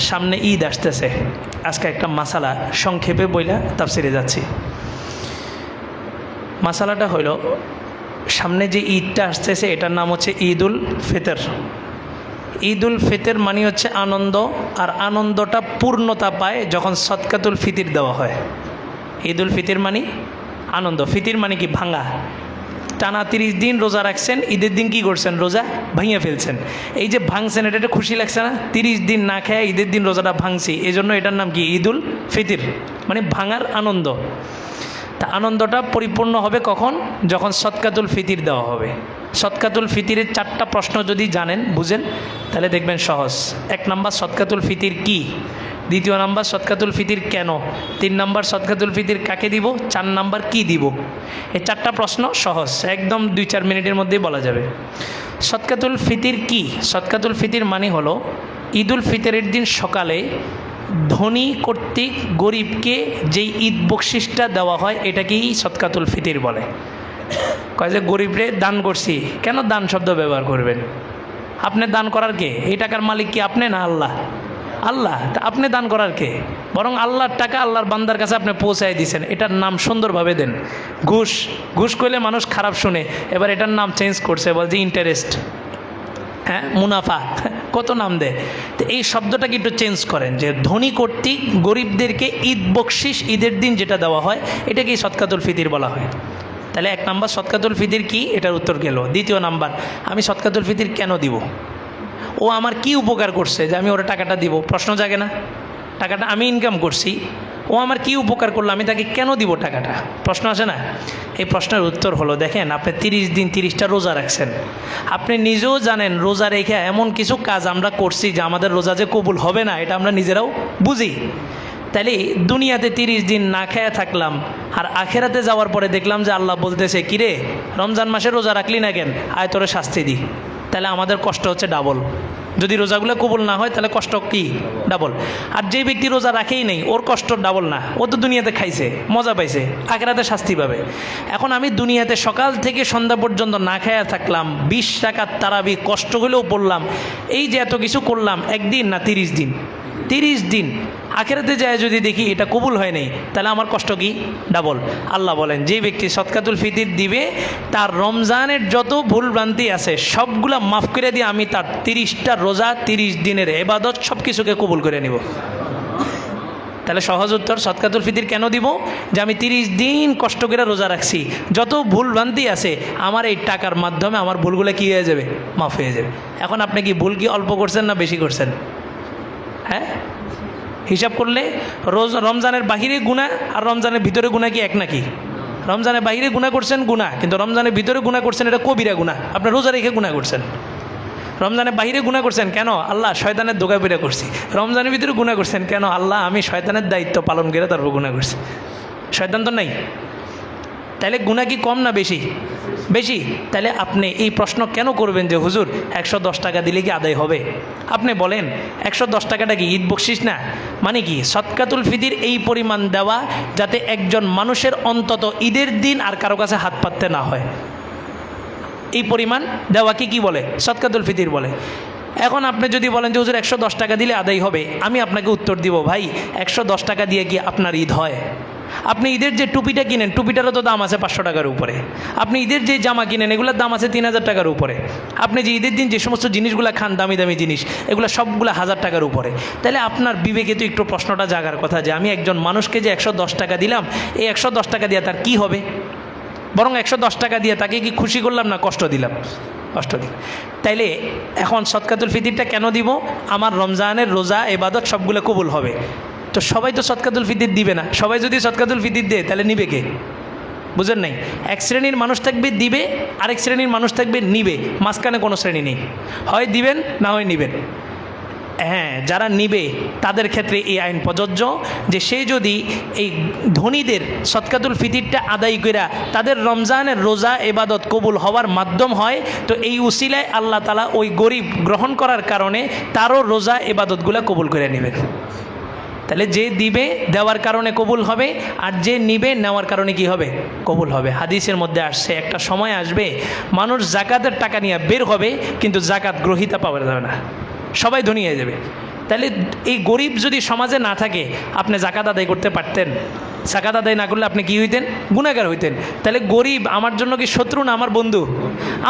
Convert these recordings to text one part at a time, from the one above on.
সামনে ঈদ আসতেছে। আজকে একটা মাসালা সংক্ষেপে বইলা তাফসিরে যাচ্ছি। মাসালাটা হইল, সামনে যে ঈদটা আসতেছে এটার নাম হচ্ছে ঈদুল ফিতর। ঈদুল ফিতর মানে হচ্ছে আনন্দ, আর আনন্দটা পূর্ণতা পায় যখন সদকাতুল ফিতির দেওয়া হয়। ঈদুল ফিতর মানে আনন্দ, ফিতির মানে কি ভাঙা। টানা 30 দিন রোজা রাখছেন, ঈদের দিন কি করছেন? রোজা ভাঙিয়ে ফেলছেন। এই যে ভাঙছেন, এটা খুশি লাগছে না? 30 দিন না খেয়ে ঈদের দিন রোজাটা ভাঙছি, এই জন্য এটার নাম কি? ঈদুল ফিতর, মানে ভাঙার আনন্দ। তা আনন্দটা পরিপূর্ণ হবে কখন? যখন সদকাতুল ফিতির দেওয়া হবে। সদকাতুল ফিতিরের 4টা প্রশ্ন যদি জানেন, বুঝেন, তাহলে দেখবেন সহজ। 1 নাম্বার, সদকাতুল ফিতির কি? 2 নাম্বার, সদকাতুল ফিতির কেন? 3 নাম্বার, সদকাতুল ফিতির কাকে দিব? 4 নাম্বার, কি দিব? এই 4টা প্রশ্ন সহজ, একদম 2-4 মিনিটের মধ্যেই বলা যাবে। সদকাতুল ফিতির কি? সদকাতুল ফিতির মানে হলো ঈদুল ফিতরের দিন সকালে ধনী কর্তৃক গরিবকে যেই ঈদ বকশিসটা দেওয়া হয় এটাকেই সদকাতুল ফিতির বলে। কয় যে গরিবরে দান করছি, কেন দান শব্দ ব্যবহার করবেন? আপনি দান করার কে? এই টাকার মালিক কি আপনি না আল্লাহ? আল্লাহ। তা আপনি দান করার কে? বরং আল্লাহর টাকা আল্লাহর বান্দার কাছে আপনি পৌঁছায় দিয়েছেন, এটার নাম সুন্দরভাবে দেন। ঘুষ, ঘুষ করলে মানুষ খারাপ শুনে, এবার এটার নাম চেঞ্জ করছে, বলছে ইন্টারেস্ট, হ্যাঁ, মুনাফা, কত নাম দেয়। তো এই শব্দটাকে একটু চেঞ্জ করেন, যে ধনী কর্তৃক গরিবদেরকে ঈদ বকশিস, ঈদের দিন যেটা দেওয়া হয় এটাকেই সদকাতুল ফিতির বলা হয়। তাহলে 1 নাম্বার, সদকাতুল ফিতির কি, এটার উত্তর গেল। 2 নাম্বার, আমি সদকাতুল ফিতির কেন দিব? ও আমার কি উপকার করছে যে আমি ওর টাকাটা দিব? প্রশ্ন জাগে না? টাকাটা আমি ইনকাম করছি, ও আমার কি উপকার করলো, আমি তাকে কেন দিব টাকাটা? প্রশ্ন আসে না? এই প্রশ্নের উত্তর হলো, দেখেন, আপনি 30 দিন 30টা রোজা রাখছেন, আপনি নিজেও জানেন রোজা রেখে এমন কিছু কাজ আমরা করছি যে আমাদের রোজা যে কবুল হবে না, এটা আমরা নিজেরাও বুঝি। তাহলে দুনিয়াতে 30 দিন না খেয়ে থাকলাম, আর আখেরাতে যাওয়ার পরে দেখলাম যে আল্লাহ বলতেছে, কিরে রমজান মাসে রোজা রাখলি না কেন, আয় তোরে শাস্তি দিই। তাহলে আমাদের কষ্ট হচ্ছে ডাবল। যদি রোজাগুলো কবুল না হয় তাহলে কষ্ট কি? ডাবল। আর যে ব্যক্তি রোজা রাখেই নেই, ওর কষ্ট ডাবল না, ও তো দুনিয়াতে খাইছে, মজা পাইছে, আখেরাতে শাস্তি পাবে। এখন আমি দুনিয়াতে সকাল থেকে সন্ধ্যা পর্যন্ত না খায়া থাকলাম, 20 রাকাত তারাবি কষ্ট হলেও পড়লাম, এই যে এত কিছু করলাম, একদিন না 30 দিন? 30 দিন। আখেরাতে যায় যদি দেখি এটা কবুল হয় নাই, তাহলে আমার কষ্ট কি? ডাবল। আল্লাহ বলেন, যে ব্যক্তি সদকাতুল ফিতির দিবে, তার রমজানের যত ভুলভ্রান্তি আছে সবগুলা মাফ করে দিয়ে আমি তার 30টা রোজা, 30 দিনের ইবাদত সব কিছুকে কবুল করে নিব। তাহলে সহজ উত্তর, সদকাতুল ফিতির কেন দিব? যে আমি 30 দিন কষ্ট করে রোজা রাখছি, যত ভুলভ্রান্তি আছে আমার এই টাকার মাধ্যমে আমার ভুলগুলো কী হয়ে যাবে? মাফ হয়ে যাবে। এখন আপনি কি ভুল কি অল্প করছেন না বেশি করছেন? হ্যাঁ, হিসাব করলে রমজানের বাহিরে গুনাহ আর রমজানের ভিতরে গুনাহ কি এক নাকি? রমজানের বাহিরে গুনাহ করছেন গুনাহ, কিন্তু রমজানের ভিতরে গুনাহ করছেন, এটা কবিরা গুনাহ, আপনি রোজা রেখে গুনাহ করছেন। রমজানের বাহিরে গুনাহ করছেন কেন? আল্লাহ শয়তানের দোকায় বেড়ে করছি। রমজানের ভিতরে গুনাহ করছেন কেন? আল্লাহ আমি শয়তানের দায়িত্ব পালন করে তারপর গুনাহ করছি। শয়তান তো নাই, তাহলে গুনাহ কি কম না বেশি? বেশি। তাহলে আপনি এই প্রশ্ন কেন করবেন যে হুজুর 110 টাকা দিলে কি আদায় হবে? আপনি বলেন 110 টাকাটা কি ঈদ বকশিস না? মানে কি? সদকাতুল ফিতির এই পরিমাণ দেওয়া যাতে একজন মানুষের অন্তত ঈদের দিন আর কারো কাছে হাত পাততে না হয়, এই পরিমাণ দেওয়াকে কি বলে? সদকাতুল ফিতির বলে। এখন আপনি যদি বলেন যে হুজুর 110 টাকা দিলে আদায় হবে, আমি আপনাকে উত্তর দিব, ভাই 110 টাকা দিয়ে কি আপনার ঈদ হয়? আপনি ঈদের যে টুপিটা কিনেন, টুপিটারও তো দাম আছে 500 টাকার উপরে। আপনি ঈদের যে জামা কিনেন, এগুলোর দাম আছে 3000 টাকার উপরে। আপনি যে ঈদের দিন যে সমস্ত জিনিসগুলো খান, দামি দামি জিনিস, এগুলো সবগুলো 1000 টাকার উপরে। তাহলে আপনার বিবেকে তো একটু প্রশ্নটা জাগার কথা যে আমি একজন মানুষকে যে 110 টাকা দিলাম, এই 110 টাকা দিয়ে তার কি হবে? বরং 110 টাকা দিয়ে তাকে কি খুশি করলাম না কষ্ট দিলাম? কষ্ট দিই। তাইলে এখন সদকাতুল ফিতিরটা কেন দিব? আমার রমজানের রোজা ইবাদত সবগুলো কবুল হবে। তো সবাই তো সদকাতুল ফিতির দিবে না। সবাই যদি সদকাতুল ফিতির দেয় তাহলে নিবে কে? বুঝেন নাই? এক শ্রেণীর মানুষ থাকবে দিবে, আরেক শ্রেণীর মানুষ থাকবে নিবে, মাঝখানে কোনো শ্রেণী নেই। হয় দিবেন না হয় নিবেন। হ্যাঁ, যারা নিবে তাদের ক্ষেত্রে এই আইন প্রযোজ্য যে সে যদি এই ধনীদের সদকাতুল ফিতিরটা আদায় কইরা তাদের রমজানের রোজা ইবাদত কবুল হওয়ার মাধ্যম হয়, তো এই উসিলায় আল্লাহ তাআলা ওই গরিব গ্রহণ করার কারণে তারও রোজা ইবাদতগুলো কবুল করে নেবেন। তাহলে যে দিবে দেওয়ার কারণে কবুল হবে, আর যে নিবে নেওয়ার কারণে কি হবে? কবুল হবে। হাদিসের মধ্যে আসছে একটা সময় আসবে মানুষ জাকাতের টাকা নিয়ে বের হবে, কিন্তু জাকাত গ্রহীতা পাওয়া যাবে না, সবাই ধনী হয়ে যাবে। তাহলে এই গরিব যদি সমাজে না থাকে আপনি জাকাত আদায় করতে পারতেন? জাকাত আদায় না করলে আপনি কি হইতেন? গুনাহগার হইতেন। তাহলে গরিব আমার জন্য কি শত্রু না আমার বন্ধু?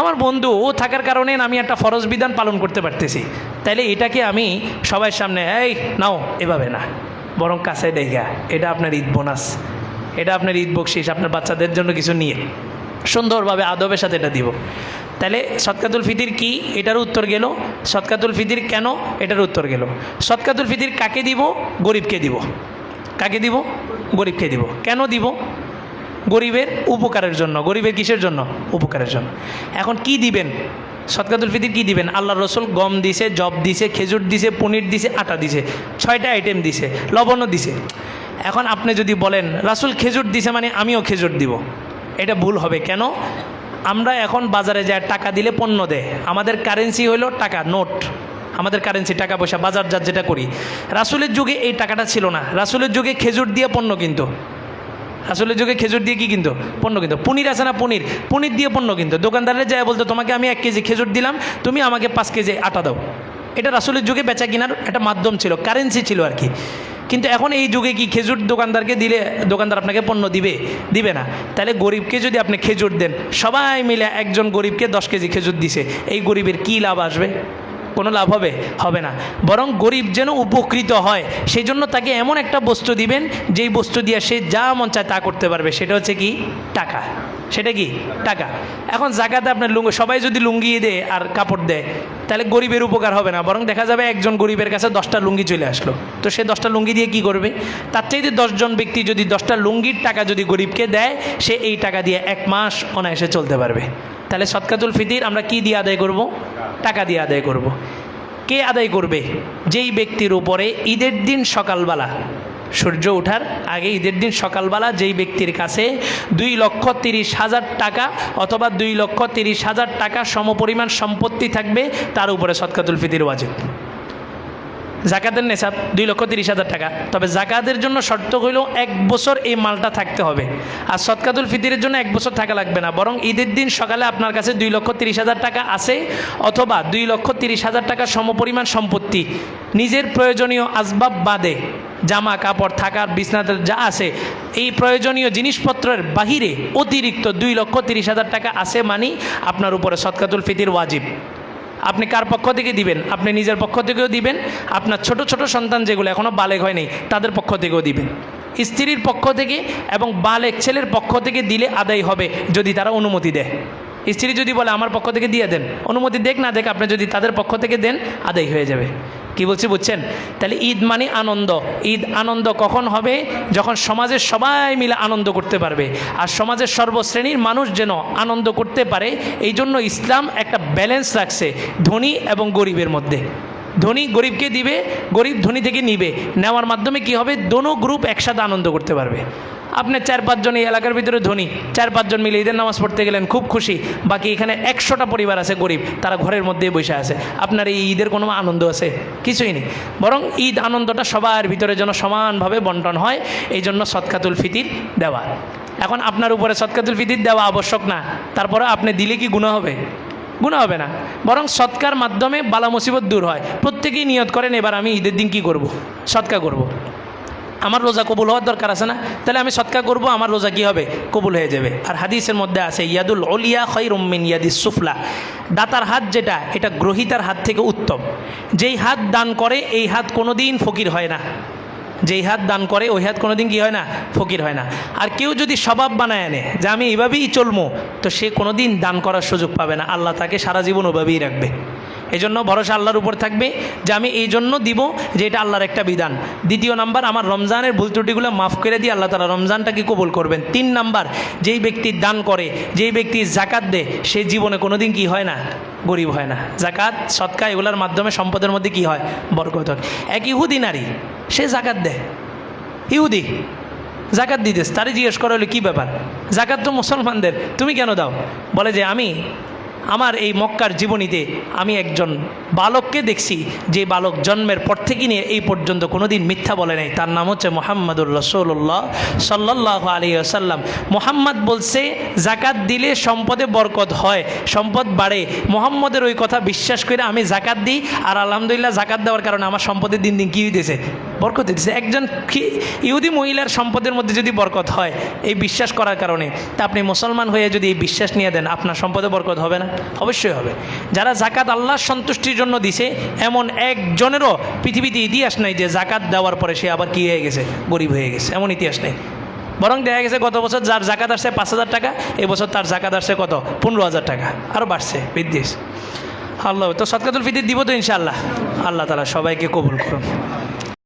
আমার বন্ধু। ও থাকার কারণে আমি একটা ফরজ বিধান পালন করতে পারতেছি। তাইলে এটাকে আমি সবার সামনে এই নাও এভাবে না, বরং কাছে দেখা এটা আপনার ঈদ বোনাস, এটা আপনার ঈদ বকশিস, আপনার বাচ্চাদের জন্য কিছু নিয়ে সুন্দরভাবে আদবের সাথে এটা দিব। তাহলে সদকাতুল ফিতির কি, এটার উত্তর গেল। সদকাতুল ফিতির কেন, এটার উত্তর গেল। সদকাতুল ফিতির কাকে দিব? গরিবকে দিব। কাকে দিব? গরিবকে দিব। কেন দিব? গরিবের উপকারের জন্য। গরিবের কিসের জন্য? উপকারের জন্য। এখন কি দিবেন? সদকাতুল ফিতির কি দিবেন? আল্লাহর রসুল গম দিছে, জব দিছে, খেজুর দিছে, পনির দিছে, আটা দিছে, 6টা আইটেম দিছে, লবণও দিছে। এখন আপনি যদি বলেন রাসূল খেজুর দিছে মানে আমিও খেজুর দিব, এটা ভুল হবে। কেন? আমরা এখন বাজারে যায় টাকা দিলে পণ্য দেয়, আমাদের কারেন্সি হলো টাকা, নোট, আমাদের কারেন্সি টাকা পয়সা, বাজারজাত যেটা করি। রাসূলের যুগে এই টাকাটা ছিল না। রাসূলের যুগে খেজুর দিয়ে পণ্য কিনতো। রাসূলের যুগে খেজুর দিয়ে কি কিনতো? পণ্য কিনতো। পনির আছে না, পনির, পনির দিয়ে পণ্য কিনতো। দোকানদারে যায় বলতো তোমাকে আমি 1 কেজি খেজুর দিলাম, তুমি আমাকে 5 কেজি আটা দাও। এটা রাসূলের যুগে বেচা কেনার একটা মাধ্যম ছিল, কারেন্সি ছিল আর কি। কিন্তু এখন এই যুগে কি খেজুর দোকানদারকে দিলে দোকানদার আপনাকে পণ্য দিবে? দিবে না। তাহলে গরিবকে যদি আপনি খেজুর দেন, সবাই মিলে একজন গরিবকে 10 কেজি খেজুর দিছে, এই গরিবের কি লাভ আসবে? কোনো লাভ হবে? হবে না। বরং গরিব যেন উপকৃত হয় সেই জন্য তাকে এমন একটা বস্তু দিবেন যেই বস্তু দিয়ে সে যা মন চায় তা করতে পারবে। সেটা হচ্ছে কি? টাকা। সেটা কি? টাকা। এখন জাকাতে আপনার সবাই যদি লুঙ্গি দেয় আর কাপড় দেয়, তাহলে গরিবের উপকার হবে না, বরং দেখা যাবে একজন গরিবের কাছে 10টা লুঙ্গি চলে আসলো, তো সে 10টা লুঙ্গি দিয়ে কি করবে? তার চাইতে 10 জন ব্যক্তি যদি 10টা লুঙ্গির টাকা যদি গরিবকে দেয়, সে এই টাকা দিয়ে 1 মাস অনায়াসে চলতে পারবে। তাহলে সদকাতুল ফিতির আমরা কি দিয়ে আদায় করব? টাকা দিয়ে আদায় করব। কে আদায় করবে? যেই ব্যক্তির উপরে ঈদের দিন সকালবেলা, সূর্য ওঠার আগে ঈদের দিন সকালবেলা যেই ব্যক্তির কাছে 2,30,000 টাকা অথবা 2,30,000 টাকা সমপরিমাণ সম্পত্তি থাকবে, তার উপরে সদকাতুল ফিতির ওয়াজিব। জাকাতের নেশাব 2,30,000 টাকা, তবে জাকাতের জন্য শর্ত হইল 1 বছর এই মালটা থাকতে হবে। আর সদকাতুল ফিতিরের জন্য 1 বছর থাকা লাগবে না, বরং ঈদের দিন সকালে আপনার কাছে 2,30,000 টাকা আছে অথবা 2,30,000 টাকা সমপরিমাণ সম্পত্তি, নিজের প্রয়োজনীয় আসবাব বাদে, জামা কাপড় থাকার বিছনাতে যা আছে, এই প্রয়োজনীয় জিনিসপত্রের বাহিরে অতিরিক্ত 2,30,000 টাকা আছে মানে আপনার উপরে সদকাতুল ফিতির ওয়াজিব। আপনি কার পক্ষ থেকে দিবেন? আপনি নিজের পক্ষ থেকেও দিবেন, আপনার ছোট ছোট সন্তান যেগুলো এখনও বালেগ হয়নি তাদের পক্ষ থেকেও দিবেন, স্ত্রীর পক্ষ থেকে এবং বালেগ ছেলের পক্ষ থেকে দিলে আদায় হবে যদি তারা অনুমতি দেয়। স্ত্রী যদি বলে আমার পক্ষ থেকে দিয়ে দেন, অনুমতি দেখ না দেখ, আপনি যদি তাদের পক্ষ থেকে দেন আদায় হয়ে যাবে। কি বলছি বুঝছেন? তাহলে ঈদ মানে আনন্দ। ঈদ আনন্দ কখন হবে? যখন সমাজের সবাই মিলে আনন্দ করতে পারবে, আর সমাজের সর্বশ্রেণীর মানুষ যেন আনন্দ করতে পারে। এই জন্য ইসলাম একটা ব্যালেন্স রাখছে ধনী এবং গরিবের মধ্যে। ধনী গরিবকে দিবে, গরিব ধনী থেকে নিবে, নেওয়ার মাধ্যমে কি হবে? দোনো গ্রুপ একসাথে আনন্দ করতে পারবে। আপনি 4-5 জন এই এলাকার ভিতরে ধনী, 4-5 জন মিলে ঈদের নামাজ পড়তে গেলেন, খুব খুশি। বাকি এখানে 100টা পরিবার আছে গরিব, তারা ঘরের মধ্যেই বসে আছে। আপনার এই ঈদের কোনো আনন্দ আছে? কিছুই নেই। বরং ঈদ আনন্দটা সবার ভিতরে যেন সমানভাবে বন্টন হয়, এই জন্য সদকাতুল ফিতির দেওয়া। এখন আপনার উপরে সদকাতুল ফিতির দেওয়া আবশ্যক না, তারপরে আপনি দিলে কি গুনাহ হবে? গুনাহ হবে না, বরং সৎকার মাধ্যমে বালা মুসিবত দূর হয়। প্রত্যেকেই নিয়ত করেন এবার আমি ঈদের দিন কি করব? সৎকা করব। আমার রোজা কবুল হওয়ার দরকার আছে না? তাহলে আমি সৎকা করব, আমার রোজা কি হবে? কবুল হয়ে যাবে। আর হাদিসের মধ্যে আছে ইয়াদুল উলিয়া খায়রুম মিন ইয়াদিস সুফলা, দাতার হাত যেটা, এটা গ্রহীতার হাত থেকে উত্তম। যেই হাত দান করে এই হাত কোনোদিন ফকির হয় না। যেই হাত দান করে ওই হাত কোনোদিন কি হয় না? ফকির হয় না। আর কেউ যদি স্বভাব বানায় আনে যে আমি এইভাবেই চলবো, তো সে কোনোদিন দান করার সুযোগ পাবে না, আল্লাহ তাকে সারা জীবন ওইভাবেই রাখবে। এই জন্য ভরসা আল্লাহর উপর থাকবে যে আমি এই জন্য দিব যে এটা আল্লাহর একটা বিধান। দ্বিতীয় নাম্বার, আমার রমজানের ভুল ত্রুটিগুলো মাফ করে দিয়ে আল্লাহ তাআলা রমজানটাকে কবুল করবেন। 3 নাম্বার, যেই ব্যক্তি দান করে, যেই ব্যক্তি জাকাত দেয়, সে জীবনে কোনোদিন কি হয় না? গরিব হয় না। জাকাত সদকা এগুলোর মাধ্যমে সম্পদের মধ্যে কি হয়? বরকত হয়। এক ইহুদি নারী, সে জাকাত দেয়, ইহুদি জাকাত দিতেছে, তারই জিজ্ঞেস করা হলো কী ব্যাপার? জাকাত তো মুসলমানদের, তুমি কেন দাও? বলে যে আমার এই মক্কার জীবনীতে আমি একজন বালককে দেখছি যে বালক জন্মের পর থেকে নিয়ে এই পর্যন্ত কোনো দিন মিথ্যা বলে নাই। তার নাম হচ্ছে মুহাম্মাদুর রাসূলুল্লাহ সাল্লাল্লাহু আলাইহি ওয়াসাল্লাম। মুহাম্মদ বলছে জাকাত দিলে সম্পদে বরকত হয়, সম্পদ বাড়ে। মুহাম্মদের ওই কথা বিশ্বাস করে আমি জাকাত দিই, আর আলহামদুলিল্লাহ জাকাত দেওয়ার কারণে আমার সম্পদের দিন দিন কী হইতেছে, বরকত দিতেছে। একজন ইহুদি মহিলার সম্পদের মধ্যে যদি বরকত হয় এই বিশ্বাস করার কারণে, তা আপনি মুসলমান হয়ে যদি এই বিশ্বাস নিয়ে দেন আপনার সম্পদে বরকত হবে না? অবশ্যই হবে। যারা জাকাত আল্লাহর সন্তুষ্টির জন্য দিছে এমন একজনেরও পৃথিবীতে ইতিহাস নাই যে জাকাত দেওয়ার পরে সে আবার কী হয়ে গেছে, গরিব হয়ে গেছে, এমন ইতিহাস নেই। বরং দেখা গেছে গত বছর যার জাকাত আসছে 5,000 টাকা, এবছর তার জাকাত আসছে কত, 15,000 টাকা, আরও বাড়ছে, বৃদ্ধি। আল্লাহ তো সদকাতুল ফিতর দিব তো ইনশাআল্লাহ। আল্লাহ তাআলা সবাইকে কবুল করুন।